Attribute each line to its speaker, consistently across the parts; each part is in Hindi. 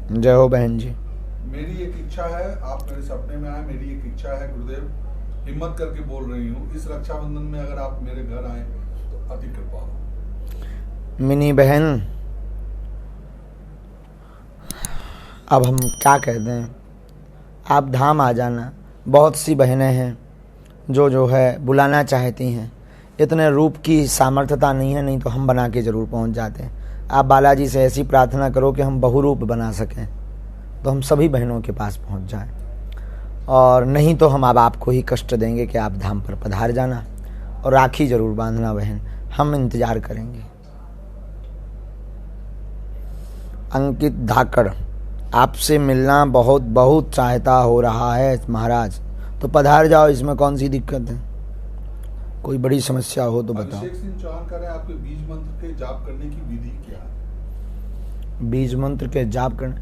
Speaker 1: जय हो बहन जी।
Speaker 2: मेरी एक इच्छा है, आप मेरे सपने में आए, मेरी एक इच्छा है गुरुदेव, हिम्मत करके बोल रही हूँ, इस रक्षाबंधन में अगर आप मेरे घर आए तो अति कृपा हो।
Speaker 1: मिनी बहन, अब हम क्या कह दें, आप धाम आ जाना। बहुत सी बहनें हैं जो है बुलाना चाहती हैं, इतने रूप की सामर्थ्यता नहीं है, नहीं तो हम बना के ज़रूर पहुंच जाते हैं। आप बालाजी से ऐसी प्रार्थना करो कि हम बहुरूप बना सकें, तो हम सभी बहनों के पास पहुंच जाएं। और नहीं तो हम अब आपको ही कष्ट देंगे कि आप धाम पर पधार जाना और राखी ज़रूर बांधना बहन, हम इंतज़ार करेंगे। अंकित धाकड़, आपसे मिलना बहुत बहुत चाहता हो रहा है महाराज, तो पधार जाओ, इसमें कौन सी दिक्कत है। कोई बड़ी समस्या हो तो बताओ।
Speaker 2: अभिषेक सिंह चौहान कह रहे हैं आपके बीज मंत्र के जाप करने की विधि क्या है?
Speaker 1: बीज मंत्र के जाप करना,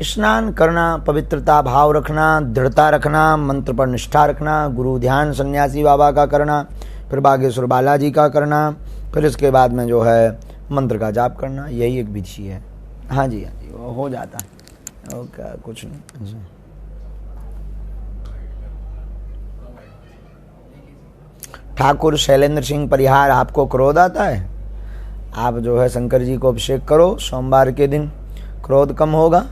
Speaker 1: स्नान करना, पवित्रता भाव रखना, दृढ़ता रखना, मंत्र पर निष्ठा रखना, गुरु ध्यान सन्यासी बाबा का करना, फिर बागेश्वर बालाजी का करना, फिर इसके बाद में जो है मंत्र का जाप करना, यही एक विधि है। हाँ जी, हाँ जी, वो हो जाता है। ओके, कुछ नहीं। ठाकुर शैलेंद्र सिंह परिहार, आपको क्रोध आता है? आप जो है शंकर जी को अभिषेक करो सोमवार के दिन, क्रोध कम होगा।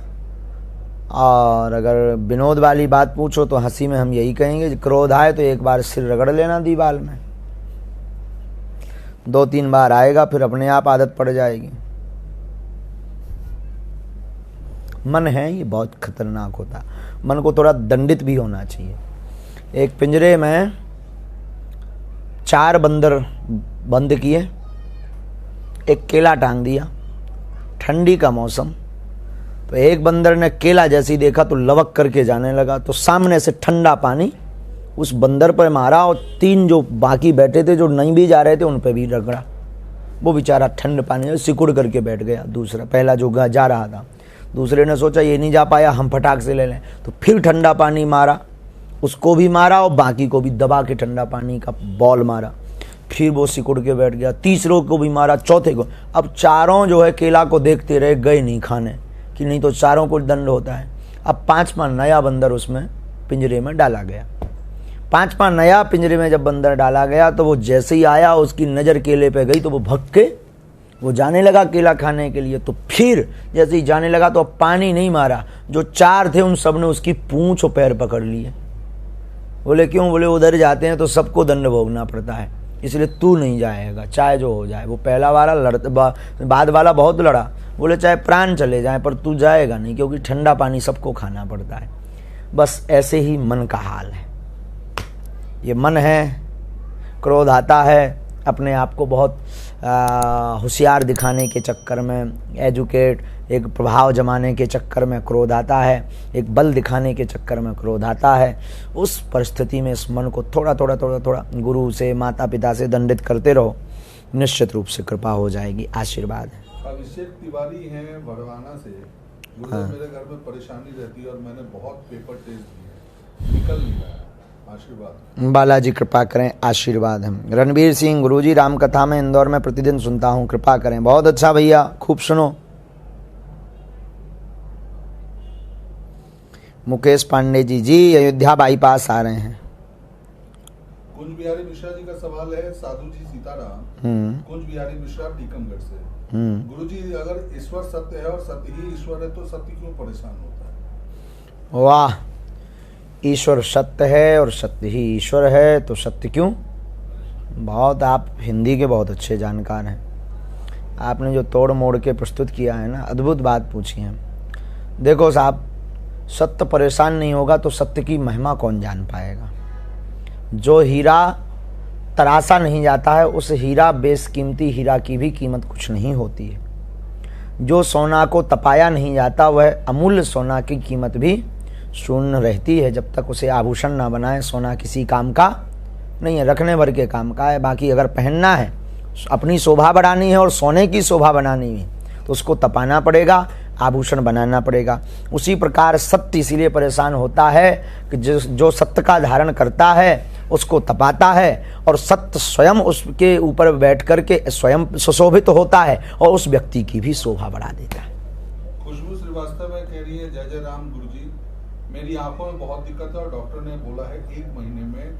Speaker 1: और अगर विनोद वाली बात पूछो तो हंसी में हम यही कहेंगे, क्रोध आए तो एक बार सिर रगड़ लेना दीवार में, 2-3 बार आएगा फिर अपने आप आदत पड़ जाएगी। मन है ये बहुत खतरनाक होता, मन को थोड़ा दंडित भी होना चाहिए। एक पिंजरे में 4 बंदर बंद किए, एक केला टांग दिया, ठंडी का मौसम, तो एक बंदर ने केला जैसे ही देखा तो लवक करके जाने लगा, तो सामने से ठंडा पानी उस बंदर पर मारा और 3 जो बाकी बैठे थे जो नहीं भी जा रहे थे उन पर भी रगड़ा। वो बेचारा ठंड पानी सिकुड़ करके बैठ गया। दूसरा, पहला जो जा रहा था, दूसरे ने सोचा ये नहीं जा पाया, हम फटाक से ले लें, तो फिर ठंडा पानी मारा, उसको भी मारा और बाकी को भी दबा के ठंडा पानी का बॉल मारा, फिर वो सिकुड़ के बैठ गया। तीसरों को भी मारा, चौथे को। अब चारों जो है केला को देखते रहे, गए नहीं खाने, कि नहीं तो चारों को दंड होता है। अब 5वां नया बंदर उसमें पिंजरे में डाला गया। 5वां नया पिंजरे में जब बंदर डाला गया तो वो जैसे ही आया, उसकी नज़र केले पे गई तो वो भग के वो जाने लगा केला खाने के लिए। तो फिर जैसे ही जाने लगा तो अब पानी नहीं मारा, जो 4 थे उन सब ने उसकी पूंछ और पैर पकड़ लिए। बोले क्यों? बोले उधर जाते हैं तो सबको दंड भोगना पड़ता है, इसलिए तू नहीं जाएगा, चाहे जो हो जाए। वो पहला वाला बाद वाला बहुत लड़ा, बोले चाहे प्राण चले जाए पर तू जाएगा नहीं, क्योंकि ठंडा पानी सबको खाना पड़ता है। बस ऐसे ही मन का हाल है। ये मन है, क्रोध आता है, अपने आप को बहुत होशियार दिखाने के चक्कर में, एजुकेट, एक प्रभाव जमाने के चक्कर में क्रोध आता है, एक बल दिखाने के चक्कर में क्रोध आता है। उस परिस्थिति में इस मन को थोड़ा थोड़ा गुरु से, माता पिता से दंडित करते रहो, निश्चित रूप से कृपा हो जाएगी। आशीर्वाद है।
Speaker 2: अभिषेक तिवारी हैं बड़वाना से, गुरुदेव मेरे घर में परेशानी रहती है और मैंने बहुत पेपर टेस्ट दिए, निकल नहीं रहा है, आशीर्वाद।
Speaker 1: बालाजी कृपा करें, आशीर्वाद है। रणवीर सिंह, गुरुजी राम कथा में इंदौर में प्रतिदिन सुनता हूँ, कृपा करें। बहुत अच्छा भैया, खूब सुनो। मुकेश पांडे जी, जी अयोध्या बाईपास आ रहे हैं।
Speaker 2: कुंज बिहारी मिश्रा जी का सवाल है, साधु जी सीताराम, कुंज बिहारी मिश्रा टीकमगढ़ से। गुरुजी, अगर ईश्वर सत्य है और सत्य ही ईश्वर है तो सत्य क्यों परेशान होता है?
Speaker 1: वाह, ईश्वर सत्य है और सत्य ही ईश्वर है तो सत्य क्यों? बहुत, आप हिंदी के बहुत अच्छे जानकार हैं। आपने जो तोड़ मोड़ के प्रस्तुत किया है ना, अद्भुत बात पूछी है। देखो साहब, सत्य परेशान नहीं होगा तो सत्य की महिमा कौन जान पाएगा। जो हीरा तराशा नहीं जाता है, उस हीरा बेशकीमती हीरा की भी कीमत कुछ नहीं होती है। जो सोना को तपाया नहीं जाता, वह अमूल्य सोना की कीमत भी शून्य रहती है। जब तक उसे आभूषण ना बनाए, सोना किसी काम का नहीं है, रखने भर के काम का है। बाकी अगर पहनना है, अपनी शोभा बढ़ानी है और सोने की शोभा बनानी है, तो उसको तपाना पड़ेगा, आभूषण बनाना पड़ेगा। उसी प्रकार सत्य इसीलिए परेशान होता है कि जो सत्य का धारण करता है उसको तपाता है, और सत्य स्वयं उसके ऊपर बैठ करके स्वयं सुशोभित होता है और उस व्यक्ति की भी शोभा बढ़ा देता है।
Speaker 2: खुशबू श्रीवास्तव है कह रही है, जय जय राम गुरुजी, मेरी आंखों में बहुत दिक्कत है और डॉक्टर ने बोला है 1 महीने में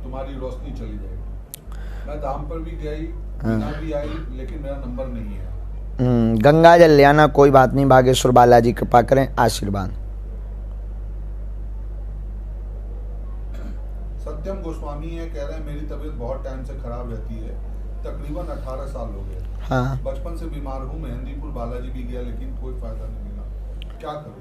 Speaker 2: तुम्हारी रोशनी चली जाएगी। मैं धाम पर भी गई, बिना भी आई, लेकिन मेरा नंबर नहीं है।
Speaker 1: गंगा जल ले आना, कोई बात नहीं, बागेश्वर बालाजी कृपा करें, आशीर्वाद।
Speaker 2: सत्यम गोस्वामी है कह रहे हैं, मेरी तबीयत बहुत टाइम से खराब रहती है, तकरीबन 18 साल हो गए।
Speaker 1: हाँ,
Speaker 2: बचपन से बीमार हूँ, मेहंदीपुर बालाजी भी गया लेकिन कोई फायदा नहीं मिला, क्या करूँ?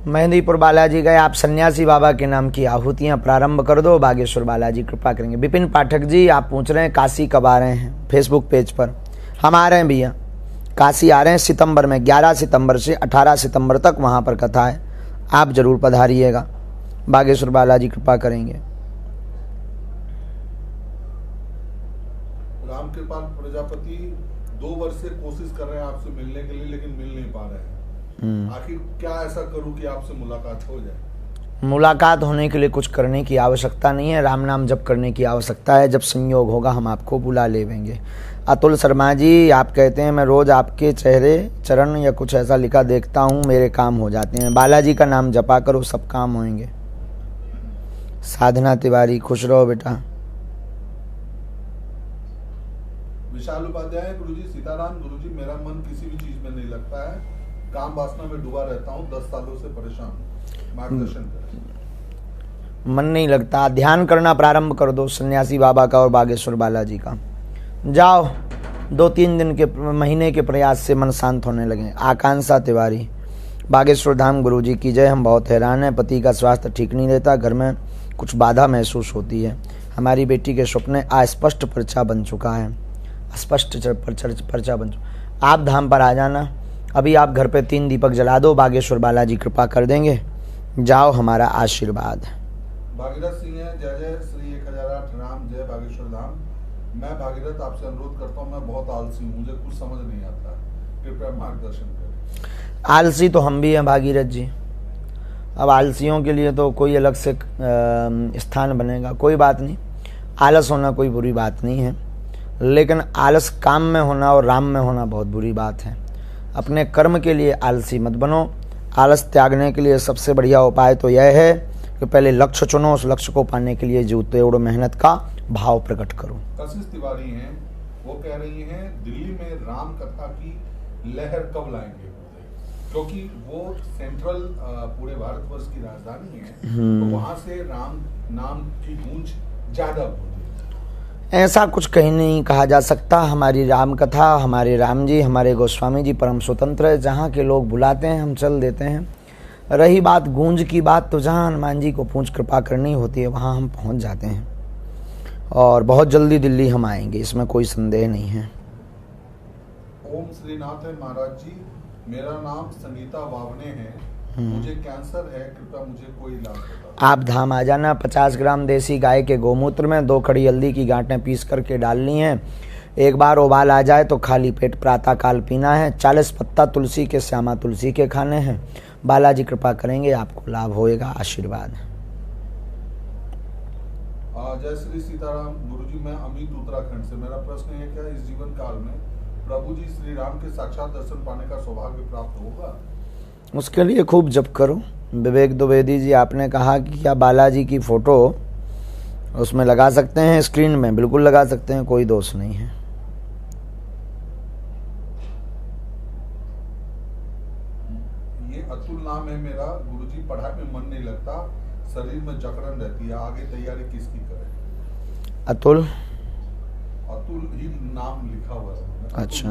Speaker 1: मेहंदीपुर बालाजी गए, आप सन्यासी बाबा के नाम की आहुतियाँ प्रारंभ कर दो, बागेश्वर बालाजी कृपा करेंगे। विपिन पाठक जी आप पूछ रहे हैं काशी कब आ रहे हैं, फेसबुक पेज पर हम आ रहे हैं भैया, काशी आ रहे हैं सितंबर में, 11 सितंबर से 18 सितंबर तक वहाँ पर कथा है, आप जरूर पधारिएगा, बागेश्वर बालाजी कृपा करेंगे।
Speaker 2: रामकृपाल प्रजापति 2 वर्ष से कोशिश कर रहे हैं आपसे मिलने के लिए, लेकिन मिल नहीं पा रहे हैं। आखिर क्या ऐसा करूं कि आपसे मुलाकात हो जाए?
Speaker 1: मुलाकात होने के लिए कुछ करने की आवश्यकता नहीं है, राम नाम जप करने की आवश्यकता है, जब संयोग होगा हम आपको बुला लेंगे। अतुल शर्मा जी आप कहते हैं, मैं रोज़ आपके चेहरे चरण या कुछ ऐसा लिखा देखता हूँ, मेरे काम हो जाते हैं। बालाजी का नाम जपा करो, सब काम होंगे। साधना तिवारी खुश रहो बेटा।
Speaker 2: विशाल उपाध्याय, गुरुजी सीताराम, गुरुजी मेरा मन किसी भी चीज में नहीं लगता है, काम वासना में डूबा रहता हूँ, 10 सालों से परेशान हूँ, मार्गदर्शन करें।
Speaker 1: मन नहीं लगता, ध्यान करना प्रारंभ कर दो सन्यासी बाबा का और बागेश्वर बालाजी का, जाओ 2-3 दिन के महीने के प्रयास से मन शांत होने लगे। आकांक्षा तिवारी, बागेश्वर धाम गुरुजी की जय, हम बहुत हैरान हैं, पति का स्वास्थ्य ठीक नहीं रहता, घर में कुछ बाधा महसूस होती है, हमारी बेटी के सपने अस्पष्ट पर्चा बन चुका है, स्पष्ट पर्चा बन चुका। आप धाम पर आ जाना, अभी आप घर पे 3 दीपक जला दो, बागेश्वर बालाजी कृपा कर देंगे, जाओ हमारा आशीर्वाद।
Speaker 2: भागीरथ सिंह है, जय जय श्री 1008 राम, जय बागेश्वर धाम। मैं भागीरथ आपसे अनुरोध करता हूँ, मैं बहुत आलसी हूँ, मुझे कुछ समझ नहीं आता, कृपया मार्गदर्शन करें।
Speaker 1: आलसी तो हम भी हैं भागीरथ जी, अब आलसियों के लिए तो कोई अलग से स्थान बनेगा, कोई बात नहीं, आलस होना कोई बुरी बात नहीं है, लेकिन आलस काम में होना और राम में होना बहुत बुरी बात है। अपने कर्म के लिए आलसी मत बनो, आलस त्यागने के लिए सबसे बढ़िया उपाय तो यह है कि पहले लक्ष्य चुनो, उस लक्ष्य को पाने के लिए जो तोड़ मेहनत का भाव प्रकट करो।
Speaker 2: कशिश तिवारी हैं, वो कह रही हैं दिल्ली में राम कथा की लहर कब लाएंगे, क्योंकि वो सेंट्रल पूरे भारतवर्ष की राजधानी है, तो वहां से राम नाम की गूंज ज्यादा होती है।
Speaker 1: ऐसा कुछ कहीं नहीं कहा जा सकता, हमारी राम कथा, हमारे राम जी, हमारे गोस्वामी जी परम स्वतंत्र है, जहाँ के लोग बुलाते हैं हम चल देते हैं। रही बात गूंज की बात, तो जहाँ हनुमान जी को पूछ कृपा करनी होती है वहाँ हम पहुँच जाते हैं, और बहुत जल्दी दिल्ली हम आएंगे, इसमें कोई संदेह नहीं है।
Speaker 2: ओम श्रीनाथ है महाराज जी, मेरा नाम संगीता वावने है, मुझे कैंसर है, कृपया मुझे कोई इलाज बताओ।
Speaker 1: आप धाम आ जाना, 50 ग्राम देसी गाय के गोमूत्र में 2 खड़ी हल्दी की गांठें पीस करके डालनी है, एक बार उबाल आ जाए तो खाली पेट प्रातः काल पीना है, 40 पत्ता तुलसी के, श्यामा तुलसी के खाने हैं, बालाजी कृपा करेंगे, आपको लाभ होएगा, आशीर्वाद।
Speaker 2: जय श्री सीताराम, गुरुजी मैं अमित उत्तराखंड से, मेरा प्रश्न है क्या इस जीवन काल में प्रभु जी श्री राम के साक्षात दर्शन पाने का सौभाग्य प्राप्त होगा?
Speaker 1: उसके लिए खूब जप करो। विवेक द्विवेदी जी आपने कहा कि क्या बालाजी की फ़ोटो उसमें लगा सकते हैं, स्क्रीन में बिल्कुल लगा सकते हैं, कोई दोष नहीं है।
Speaker 2: ये अतुल नाम है मेरा, गुरुजी पढ़ाई में मन नहीं लगता, शरीर में जकड़न रहती है, आगे तैयारी किसकी करें?
Speaker 1: अतुल
Speaker 2: ही नाम लिखा हुआ है।
Speaker 1: अच्छा,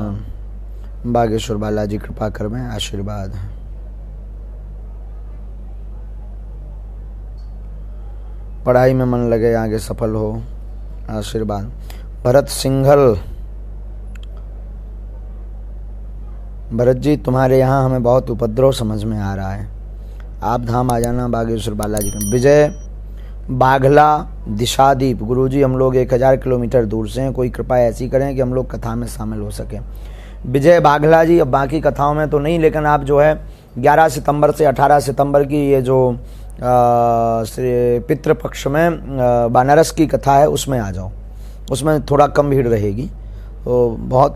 Speaker 1: बागेश्वर बालाजी कृपा कर में, आशीर्वाद। पढ़ाई में मन लगे, आगे सफल हो, आशीर्वाद। भरत सिंघल, भरत जी तुम्हारे यहाँ हमें बहुत उपद्रव समझ में आ रहा है, आप धाम आ जाना, बागेश्वर बालाजी का। विजय बाघला दिशादीप, गुरुजी हम लोग 1000 किलोमीटर दूर से हैं, कोई कृपा ऐसी करें कि हम लोग कथा में शामिल हो सकें। विजय बाघला जी, अब बाकी कथाओं में तो नहीं, लेकिन आप जो है 11 सितंबर से 18 सितंबर की ये जो पितृपक्ष में बनारस की कथा है उसमें आ जाओ, उसमें थोड़ा कम भीड़ रहेगी, तो बहुत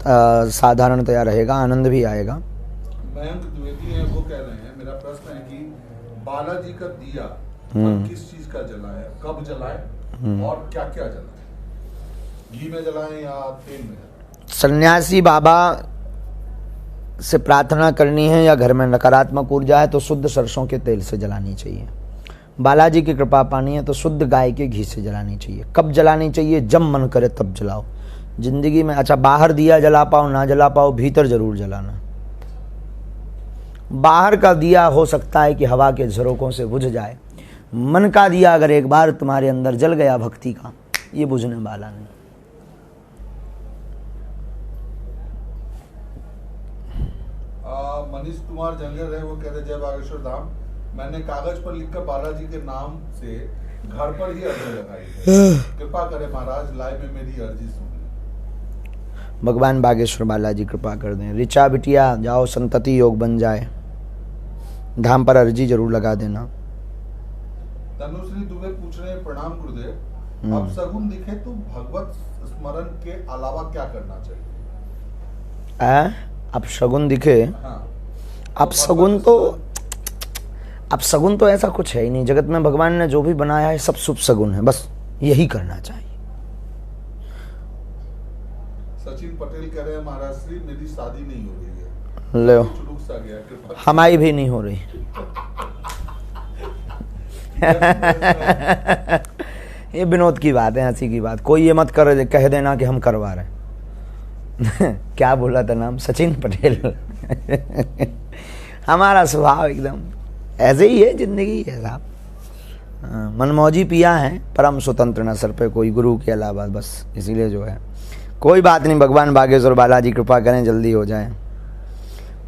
Speaker 1: साधारणतया रहेगा, आनंद भी आएगा।
Speaker 2: मयंक द्विवेदी है, वो कह रहे हैं मेरा प्रश्न है कि बालाजी का दिया हम किस चीज का जलाएं, कब जलाएं और क्या क्या जलाएं, घी में जलाएं या तेल में जलाएं?
Speaker 1: सन्यासी बाबा से प्रार्थना करनी है या घर में नकारात्मक ऊर्जा है तो शुद्ध सरसों के तेल से जलानी चाहिए। बालाजी की कृपा पानी है तो शुद्ध गाय के घी से जलानी चाहिए। कब जलानी चाहिए? जब मन करे तब जलाओ। जिंदगी में अच्छा बाहर दिया जला पाओ ना जला पाओ, भीतर जरूर जलाना। बाहर का दिया हो सकता है कि हवा के झरोकों से बुझ जाए, मन का दिया अगर एक बार तुम्हारे अंदर जल गया भक्ति का, ये बुझने वाला नहीं।
Speaker 2: मनीष कुमार जंगल है, वो कह रहे जय बागेश्वर धाम, मैंने कागज पर लिखकर बालाजी के नाम से घर पर ही अर्जी लगाई है, कृपा करें महाराज, लाइव में मेरी अर्जी सुन।
Speaker 1: भगवान बागेश्वर बालाजी कृपा कर दें। रिचा बिटिया जाओ, संतति योग बन जाए, धाम पर अर्जी जरूर लगा देना।
Speaker 2: तनुश्री दुबे पूछ रहे हैं, प्रणाम गुरुदेव, अब सगुन दिखे तो भगवत स्मरण के अलावा क्या करना चाहिए?
Speaker 1: अब शगुन दिखे?
Speaker 2: हाँ।
Speaker 1: अब सगुन तो ऐसा कुछ है ही नहीं। जगत में भगवान ने जो भी बनाया है सब शुभ सगुन है, बस यही करना चाहिए।
Speaker 2: सचिन पटेल कह रहे हैं, महाराज श्री मेरी शादी नहीं हो रही है,
Speaker 1: लो
Speaker 2: चुलूक सा गया, कृपा
Speaker 1: हमारी भी नहीं हो रही। ये विनोद की बात है, हंसी की बात। कोई ये मत कर कह देना कि हम करवा रहे हैं। क्या बोला था नाम? सचिन पटेल। हमारा स्वभाव एकदम ऐसे ही है, जिंदगी है साहब। मनमौजी पिया है, परम स्वतंत्र न सर पे कोई गुरु के अलावा, बस इसीलिए जो है कोई बात नहीं। भगवान बागेश्वर बालाजी कृपा करें, जल्दी हो जाए।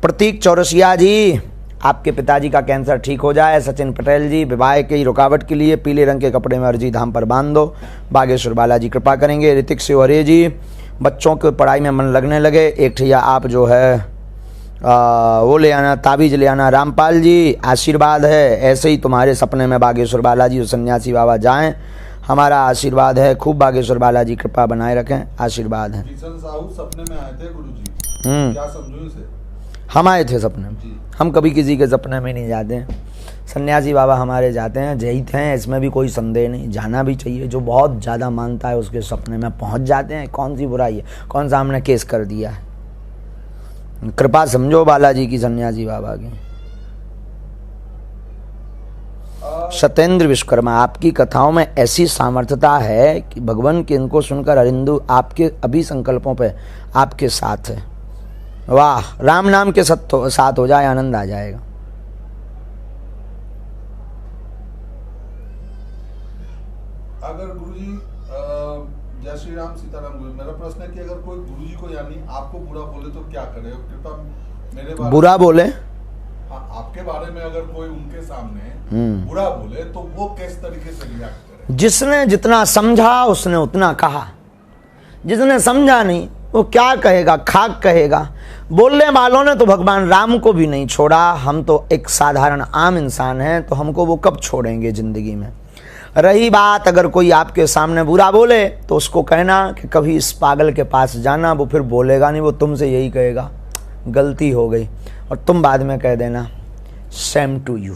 Speaker 1: प्रतीक चौरसिया जी, आपके पिताजी का कैंसर ठीक हो जाए। सचिन पटेल जी, विवाह की रुकावट के लिए पीले रंग के कपड़े में अर्जी धाम पर बांध दो, बागेश्वर बालाजी कृपा करेंगे। ऋतिक शिवहरे जी, बच्चों के पढ़ाई में मन लगने लगे, एक ठैया आप जो है वो ले आना, ताबीज ले आना। रामपाल जी, आशीर्वाद है, ऐसे ही तुम्हारे सपने में बागेश्वर बालाजी और सन्यासी बाबा जाएं, हमारा आशीर्वाद है। खूब बागेश्वर बालाजी कृपा बनाए रखें, आशीर्वाद है।
Speaker 2: किशन साहू सपने में आए थे गुरुजी, क्या समझूं इसे?
Speaker 1: हम आए थे सपने में? हम कभी किसी के सपने में नहीं जाते हैं। सन्यासी बाबा हमारे जाते हैं, जहित हैं, इसमें भी कोई संदेह नहीं, जाना भी चाहिए। जो बहुत ज़्यादा मानता है उसके सपने में पहुंच जाते हैं, कौन सी बुराई है? कौन सा हमने केस कर दिया है? कृपा समझो बालाजी की, सन्यासी बाबा की। सत्येंद्र विश्वकर्मा, आपकी कथाओं में ऐसी सामर्थ्यता है कि भगवान के इनको सुनकर अरिंदु आपके अभी संकल्पों पे आपके साथ है। वाह, राम नाम के साथ हो जाए, आनंद आ जाएगा।
Speaker 2: अगर गुरुजी जय श्री राम सीताराम गुरु, मेरा प्रश्न है कि अगर कोई गुरुजी को यानी आपको बुरा बोले तो क्या करे? कृपा मेरे बारे
Speaker 1: बुरा बोले?
Speaker 2: हाँ, आपके बारे में अगर कोई उनके सामने बुरा बोले तो वो किस तरीके से रिएक्ट करे?
Speaker 1: जिसने जितना समझा उसने उतना कहा, जिसने समझा नहीं वो क्या कहेगा, खाक कहेगा। बोलने वालों ने तो भगवान राम को भी नहीं छोड़ा, हम तो एक साधारण आम इंसान हैं, तो हमको वो कब छोड़ेंगे जिंदगी में। रही बात अगर कोई आपके सामने बुरा बोले तो उसको कहना कि कभी इस पागल के पास जाना, वो फिर बोलेगा नहीं, वो तुमसे यही कहेगा गलती हो गई, और तुम बाद में कह देना same to you.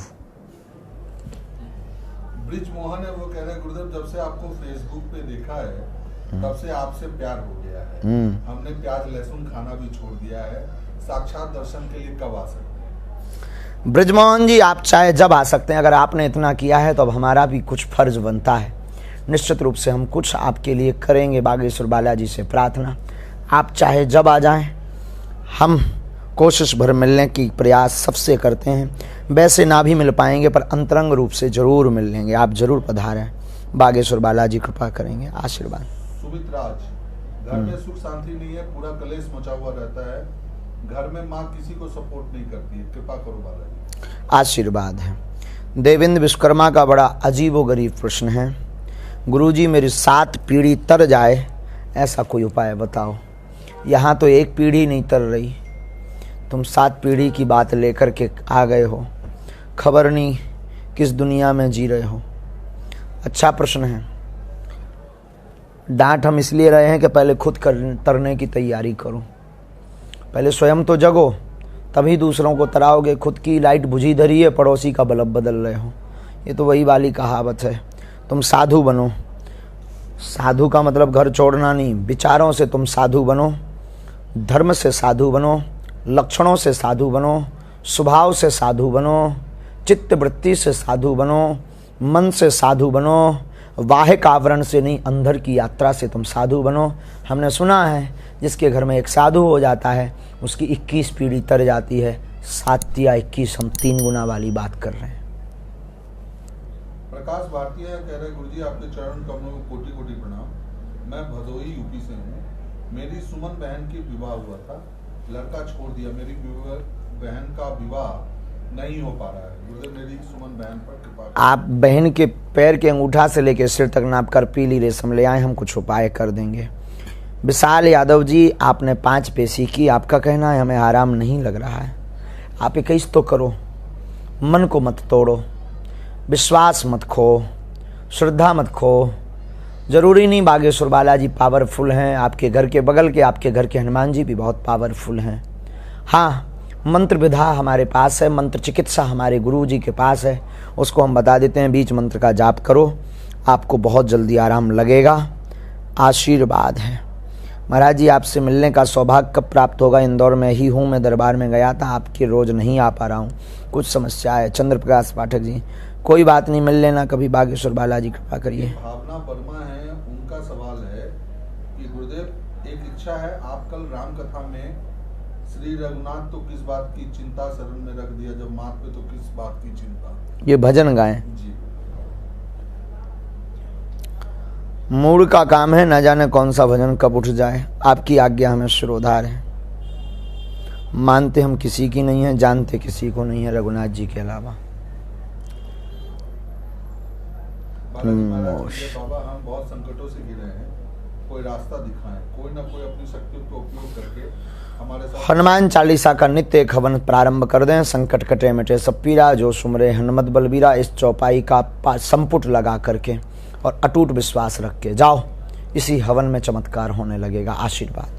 Speaker 2: Brij Mohan है, वो कह रहे हैं गुरुदेव जब से आपको फेसबुक पे देखा है तब से आपसे प्यार हो गया है, हमने प्याज लहसुन खाना भी छोड़ दिया है, साक्षात दर्शन के लिए कब आ सकते हैं?
Speaker 1: ब्रजमोहन जी, आप चाहे जब आ सकते हैं। अगर आपने इतना किया है तो अब हमारा भी कुछ फर्ज बनता है, निश्चित रूप से हम कुछ आपके लिए करेंगे। बागेश्वर बालाजी से प्रार्थना, आप चाहे जब आ जाएं, हम कोशिश भर मिलने की प्रयास सबसे करते हैं। वैसे ना भी मिल पाएंगे पर अंतरंग रूप से जरूर मिल लेंगे। आप जरूर पधारें, बागेश्वर बालाजी कृपा करेंगे, आशीर्वाद।
Speaker 2: सुमित राज, घर में सुख शांति नहीं है, पूरा कलेश मचा हुआ रहता है, घर में माँ किसी को सपोर्ट नहीं करती है, कृपा करो बालाजी।
Speaker 1: आशीर्वाद है। देवेंद्र विश्वकर्मा का बड़ा अजीबोगरीब प्रश्न है, गुरुजी मेरी 7 पीढ़ी तर जाए, ऐसा कोई उपाय बताओ। यहाँ तो एक पीढ़ी नहीं तर रही, तुम 7 पीढ़ी की बात लेकर के आ गए हो, खबर नहीं किस दुनिया में जी रहे हो। अच्छा प्रश्न है। डांट हम इसलिए रहे हैं कि पहले खुद तरने की तैयारी करो, पहले स्वयं तो जगो, तभी दूसरों को तराओगे। खुद की लाइट बुझी धरी है, पड़ोसी का बल्ब बदल रहे हो। ये तो वही वाली कहावत है। तुम साधु बनो। साधु का मतलब घर छोड़ना नहीं, विचारों से तुम साधु बनो, धर्म से साधु बनो, लक्षणों से साधु बनो, स्वभाव से साधु बनो, चित्त वृत्ति से साधु बनो, मन से साधु बनो, बाह्य आवरण से नहीं, अंदर की यात्रा से तुम साधु बनो। हमने सुना है जिसके घर में एक साधु हो जाता है उसकी 21 पीढ़ी तर जाती है। 7 या 21 हम 3 गुना वाली बात कर रहे हैं।
Speaker 2: प्रकाश भारतीय कह रहे गुरुजी आपके चरण कमलों को कोटि कोटि प्रणाम। मैं भदोही यूपी से हूँ। मेरी सुमन बहन की विवाह हुआ था, लड़का छोड़ दिया। मेरी बहन का विवाह नहीं हो पा रहा है। गुरुदेव मेरी सुमन बहन पर कृपा करें। आप
Speaker 1: बहन के पैर के अंगूठा से लेकर सिर तक नाप कर पीली रेशम ले आए, हम कुछ उपाय कर देंगे। विशाल यादव जी, आपने 5 पेशी की, आपका कहना है हमें आराम नहीं लग रहा है। आप 21 तो करो, मन को मत तोड़ो, विश्वास मत खो, श्रद्धा मत खो। जरूरी नहीं बागेश्वर बालाजी पावरफुल हैं, आपके घर के बगल के आपके घर के हनुमान जी भी बहुत पावरफुल हैं। हाँ, मंत्र विधा हमारे पास है, मंत्र चिकित्सा हमारे गुरु जी के पास है, उसको हम बता देते हैं। बीच मंत्र का जाप करो, आपको बहुत जल्दी आराम लगेगा। आशीर्वाद है। महाराज जी आपसे मिलने का सौभाग्य कब प्राप्त होगा? इंदौर में ही हूँ, मैं दरबार में गया था, आपके रोज नहीं आ पा रहा हूँ, कुछ समस्या है। चंद्र प्रकाश पाठक जी, कोई बात नहीं, मिल लेना कभी, बागेश्वर बालाजी कृपा करिए।
Speaker 2: भावना वर्मा है, उनका सवाल है कि गुरुदेव एक इच्छा है, आप कल राम कथा में श्री रघुनाथ तो किस बात की चिंता शरण में रख दिया, जब मात पे तो किस बात की चिंता।
Speaker 1: ये भजन गाएं।
Speaker 2: जी।
Speaker 1: मूड का काम है, न जाने कौन सा भजन कब उठ जाए। आपकी आज्ञा हमें शिरोधार है। मानते हम किसी की नहीं है, जानते किसी को नहीं है रघुनाथ जी के अलावा।
Speaker 2: बाबा हम बहुत संकटों से घिरे हैं, कोई रास्ता दिखाएं, कोई ना कोई अपनी शक्तियों का उपयोग करके हमारे साथ। हनुमान
Speaker 1: चालीसा का नित्य एक हवन प्रारंभ कर दें। संकट कटे मिटे सब पीरा, जो सुमरे हनुमत बलबीरा। इस चौपाई का संपुट लगा करके और अटूट विश्वास रख के जाओ, इसी हवन में चमत्कार होने लगेगा। आशीर्वाद।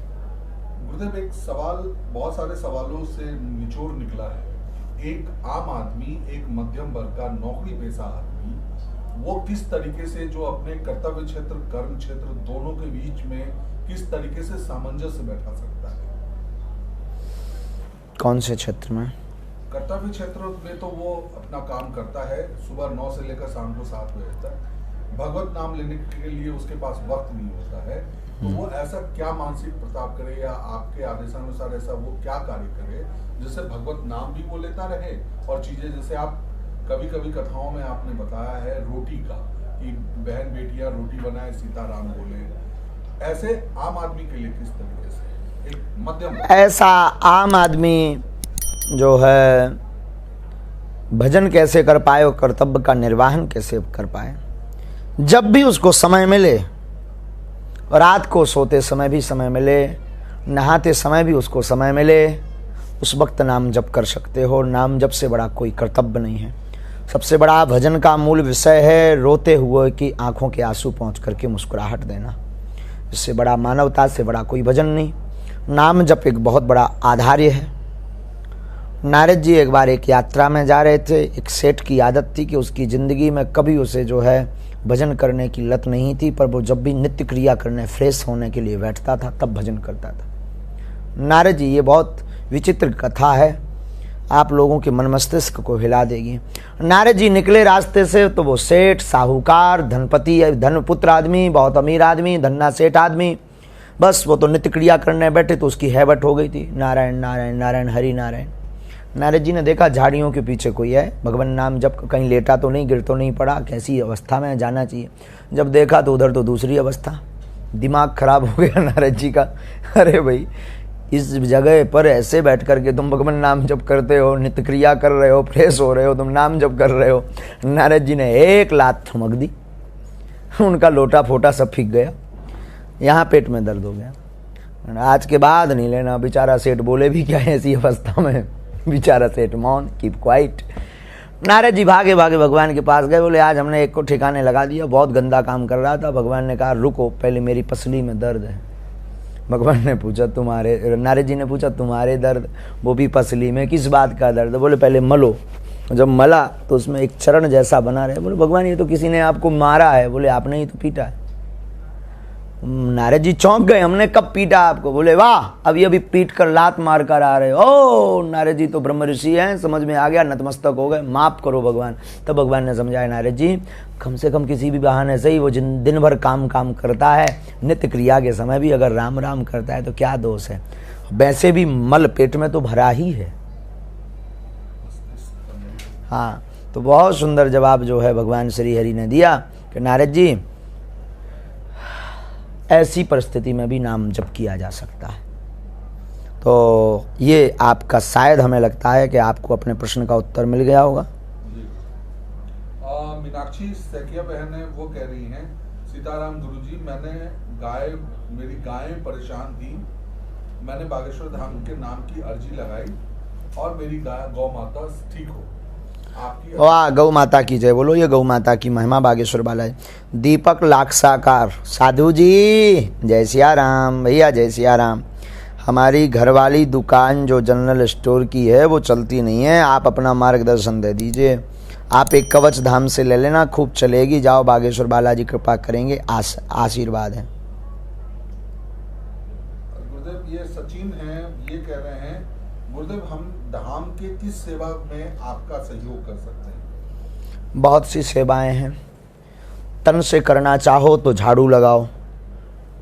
Speaker 2: गुरुदेव एक सवाल, बहुत सारे सवालों से निचोड़ निकला है। एक आम आदमी, एक मध्यम वर्ग का नौकरी पेशा आदमी, वो किस तरीके से जो अपने कर्तव्य क्षेत्र कर्म क्षेत्र दोनों के बीच में किस तरीके से सामंजस्य बैठा सकता है?
Speaker 1: कौन से क्षेत्र में?
Speaker 2: कर्तव्य क्षेत्र में तो वो अपना काम करता है, सुबह 9 से लेकर शाम को 7 बजे तक। भगवत नाम लेने के लिए उसके पास वक्त नहीं होता है, तो वो ऐसा क्या मानसिक प्रताप करे या आपके आदेशानुसार ऐसा वो क्या कार्य करे जिससे भगवत नाम भी वो लेता रहे और चीजें, जैसे आप कभी कभी कथाओं में आपने बताया है रोटी का, कि बहन बेटियां रोटी बनाए सीताराम बोले, ऐसे आम आदमी के लिए किस तरीके से एक मध्यम,
Speaker 1: ऐसा आम आदमी जो है भजन कैसे कर पाए और कर्तव्य का निर्वाहन कैसे कर पाए? जब भी उसको समय मिले, रात को सोते समय भी समय मिले, नहाते समय भी उसको समय मिले, उस वक्त नाम जप कर सकते हो। नाम जप से बड़ा कोई कर्तव्य नहीं है। सबसे बड़ा भजन का मूल विषय है रोते हुए की आंखों के आंसू पहुँच करके मुस्कुराहट देना। इससे बड़ा मानवता से बड़ा कोई भजन नहीं। नाम जप एक बहुत बड़ा आधार्य है। नारद जी एक बार एक यात्रा में जा रहे थे। एक सेठ की आदत थी कि उसकी ज़िंदगी में कभी उसे जो है भजन करने की लत नहीं थी, पर वो जब भी नित्य क्रिया करने फ्रेश होने के लिए बैठता था तब भजन करता था। नारद जी, ये बहुत विचित्र कथा है, आप लोगों के मन मस्तिष्क को हिला देगी। नारद जी निकले रास्ते से तो वो सेठ, साहूकार, धनपति, धनपुत्र आदमी, बहुत अमीर आदमी, धन्ना सेठ आदमी, बस वो तो नित्य क्रिया करने बैठे तो उसकी हैबत हो गई थी नारायण नारायण नारायण हरि नारायण। नारद जी ने देखा झाड़ियों के पीछे कोई है, भगवान नाम जब कहीं लेटा तो नहीं, गिर तो नहीं पड़ा, कैसी अवस्था में जाना चाहिए। जब देखा तो उधर तो दूसरी अवस्था। दिमाग खराब हो गया नारद जी का। अरे भाई, इस जगह पर ऐसे बैठ करके तुम भगवान नाम जप करते हो, नित्य क्रिया कर रहे हो, फ्रेश हो रहे हो, तुम नाम जप कर रहे हो। नारद जी ने एक लात थमक दी, उनका लोटा फोटा सब फीक गया, यहाँ पेट में दर्द हो गया। आज के बाद नहीं लेना। बेचारा सेठ बोले भी क्या है ऐसी अवस्था में, बेचारा सेठ मौन, कीप क्वाइट। नारद जी भागे भागे भगवान के पास गए, बोले आज हमने एक को ठिकाने लगा दिया, बहुत गंदा काम कर रहा था। भगवान ने कहा रुको, पहले मेरी पसली में दर्द है, भगवान ने पूछा तुम्हारे, नारद जी ने पूछा तुम्हारे दर्द, वो भी पसली में, किस बात का दर्द? बोले पहले मलो। जब मला तो उसमें एक चरण जैसा बना रहे। बोले भगवान ये तो किसी ने आपको मारा है। बोले आपने ही तो पीटा है। नारद जी चौंक गए, हमने कब पीटा आपको? बोले वाह, अभी अभी पीट कर लात मार कर आ रहे हो। ओ नारद जी तो ब्रह्म ऋषि हैं, समझ में आ गया, नतमस्तक हो गए, माफ करो भगवान। तब भगवान ने समझाया नारद जी कम से कम किसी भी बहाने से ही वो दिन भर काम करता है, नित्य क्रिया के समय भी अगर राम राम करता है तो क्या दोष है? वैसे भी मल पेट में तो भरा ही है। हाँ, तो बहुत सुंदर जवाब जो है भगवान श्री हरि ने दिया कि नारद जी ऐसी परिस्थिति में भी नाम जप किया जा सकता है। तो ये आपका शायद हमें लगता है कि आपको अपने प्रश्न का उत्तर मिल गया होगा।
Speaker 2: मीनाक्षी सैकिया बहन है, वो कह रही हैं सीताराम गुरुजी, मेरी गायें परेशान थी, मैंने बागेश्वर धाम के नाम की अर्जी लगाई और मेरी गौ माता ठीक हो।
Speaker 1: वाह, गौ माता की जय बोलो। ये गौ माता की महिमा बागेश्वर बालाजी। दीपक लाक्षाकार साधु जी जय सिया राम। भैया जय सिया राम। हमारी घरवाली दुकान जो जनरल स्टोर की है वो चलती नहीं है, आप अपना मार्गदर्शन दे दीजिए। आप एक कवच धाम से ले लेना, खूब चलेगी। जाओ, बागेश्वर बालाजी कृपा करेंगे, आशीर्वाद है।
Speaker 2: गुरुदेव ये सचिन हैं, ये कह रहे हैं गुरुदेव हम धाम के किस सेवा में आपका सहयोग कर सकते हैं?
Speaker 1: बहुत सी सेवाएं हैं। तन से करना चाहो तो झाड़ू लगाओ,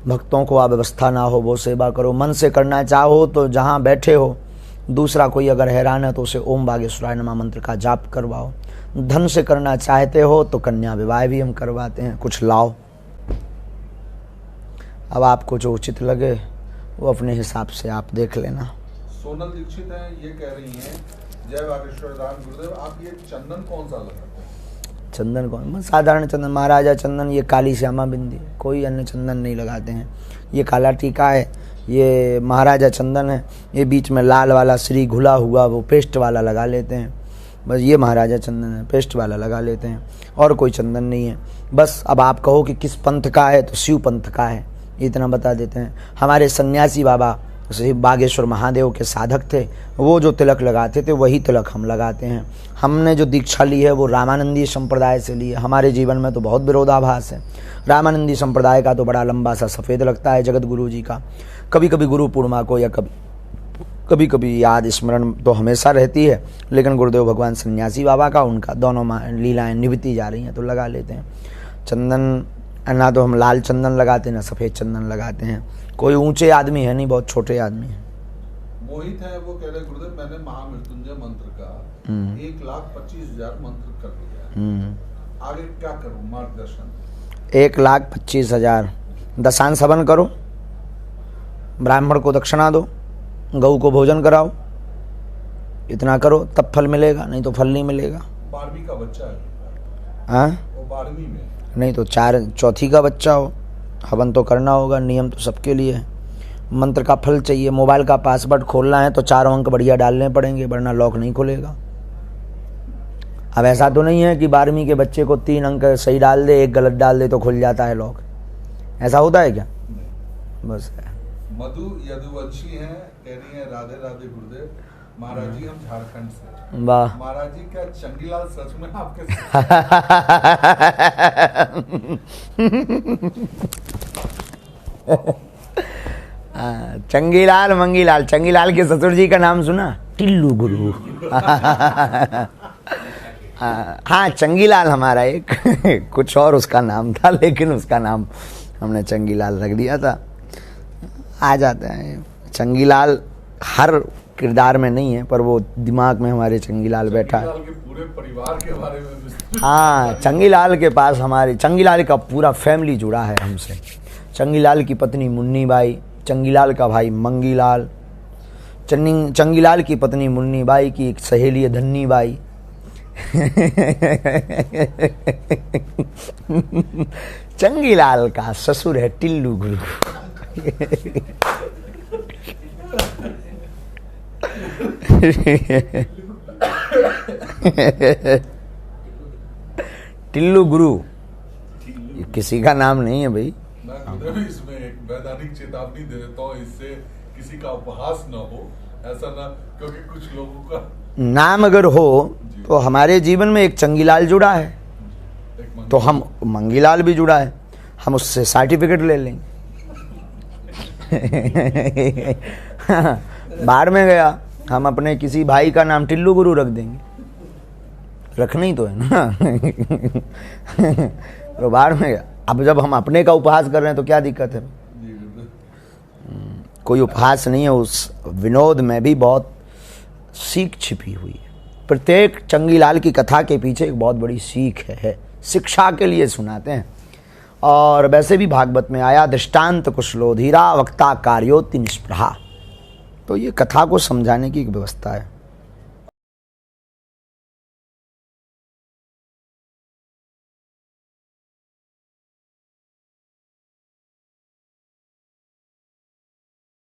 Speaker 1: भक्तों को अव्यवस्था ना हो वो सेवा करो। मन से करना चाहो तो जहाँ बैठे हो दूसरा कोई अगर हैरान है तो उसे ओम बागेश्वराय नमः मंत्र का जाप करवाओ। धन से करना चाहते हो तो कन्या विवाह भी हम करवाते हैं। कुछ लाओ, अब आपको जो उचित लगे वो अपने हिसाब से आप देख लेना।
Speaker 2: सोनल दीक्षित हैं, ये कह रही हैं जय बागेश्वर धाम गुरुदेव, आप ये चंदन कौन सा लगाते हैं?
Speaker 1: चंदन कौन? साधारण चंदन, महाराजा चंदन, ये काली श्यामा बिंदी, कोई अन्य चंदन नहीं लगाते हैं। ये काला टीका है, ये महाराजा चंदन है। ये बीच में लाल वाला श्री घुला हुआ वो पेस्ट वाला लगा लेते हैं, बस ये महाराजा चंदन है, पेस्ट वाला लगा लेते हैं, और कोई चंदन नहीं है। बस अब आप कहो कि किस पंथ का है तो शिव पंथ का है, इतना बता देते हैं। हमारे सन्यासी बाबा श्री बागेश्वर महादेव के साधक थे, वो जो तिलक लगाते थे वही तिलक हम लगाते हैं। हमने जो दीक्षा ली है वो रामानंदी संप्रदाय से ली है। हमारे जीवन में तो बहुत विरोधाभास है। रामानंदी संप्रदाय का तो बड़ा लंबा सा सफ़ेद लगता है जगत गुरु जी का। कभी कभी गुरु पूर्णिमा को या कभी कभी याद स्मरण तो हमेशा रहती है, लेकिन गुरुदेव भगवान सन्यासी बाबा का उनका दोनों लीलाएँ निभती जा रही हैं तो लगा लेते हैं। चंदन ना तो हम लाल चंदन लगाते ना सफ़ेद चंदन लगाते हैं। कोई ऊंचे आदमी है नहीं, बहुत छोटे आदमी है।
Speaker 2: मोहित है, वो कह रहे गुरुदेव मैंने महामृत्युंजय मंत्र का 1,25,000 मंत्र कर लिया, आगे क्या करूं? मार्गदर्शन।
Speaker 1: 1,25,000 दशांश हवन करो, ब्राह्मण को दक्षिणा दो, गऊ को भोजन कराओ, इतना करो तब फल मिलेगा, नहीं तो फल नहीं मिलेगा।
Speaker 2: 12वीं का बच्चा है।
Speaker 1: हाँ,
Speaker 2: वो 12वीं में
Speaker 1: नहीं तो चौथी का बच्चा हो, हवन तो करना होगा। नियम तो सबके लिए है। मंत्र का फल चाहिए। मोबाइल का पासवर्ड खोलना है तो 4 अंक बढ़िया डालने पड़ेंगे, वरना लॉक नहीं खुलेगा। अब ऐसा तो नहीं है कि 12वीं के बच्चे को 3 अंक सही डाल दे, 1 गलत डाल दे तो खुल जाता है लॉक। ऐसा होता है क्या? बस है।
Speaker 2: मधु यदुवंशी हैं, कह रही हैं राधे राधे गुरुदेव, महाराज जी हम झारखंड से।
Speaker 1: वाह
Speaker 2: महाराज जी, क्या चंगीलाल सच में आपके
Speaker 1: चंगीलाल मंगीलाल, चंगीलाल के ससुर जी का नाम सुना? टिल्लू गुरु। हाँ, चंगीलाल हमारा एक कुछ और उसका नाम था, लेकिन उसका नाम हमने चंगीलाल रख दिया था। आ जाता है चंगीलाल, हर किरदार में नहीं है पर वो दिमाग में हमारे चंगीलाल बैठा है।
Speaker 2: के पूरे परिवार के बारे में।
Speaker 1: हाँ, चंगीलाल के पास हमारे चंगीलाल का पूरा फैमिली जुड़ा है हमसे। चंगीलाल की पत्नी मुन्नी बाई, चंगीलाल का भाई मंगीलाल, चंगीलाल की पत्नी मुन्नी बाई की एक सहेली है धन्नी बाई। चंगीलाल का ससुर है टिल्लू गुरु। टिल्लू गुरु किसी का नाम नहीं है भाई,
Speaker 2: मैं खुद भी इसमें एक वैधानिक चेतावनी दे देता हूँ, इससे किसी का उपहास न हो, ऐसा ना, क्योंकि कुछ लोगों का
Speaker 1: नाम अगर हो तो हमारे जीवन में एक चंगीलाल जुड़ा है,
Speaker 2: एक
Speaker 1: तो हम मंगीलाल भी जुड़ा है, हम उससे सर्टिफिकेट ले लेंगे। बाहर में गया, हम अपने किसी भाई का नाम टिल्लू गुरु रख देंगे, रखना ही तो है ना। तो बाहर में गया, अब जब हम अपने का उपहास कर रहे हैं तो क्या दिक्कत है? कोई उपहास नहीं है, उस विनोद में भी बहुत सीख छिपी हुई है। प्रत्येक चंगीलाल की कथा के पीछे एक बहुत बड़ी सीख है, शिक्षा के लिए सुनाते हैं। और वैसे भी भागवत में आया, दृष्टांत कुशलो धीरा वक्ता कार्योति निष्प्रहा, तो ये कथा को समझाने की एक व्यवस्था है।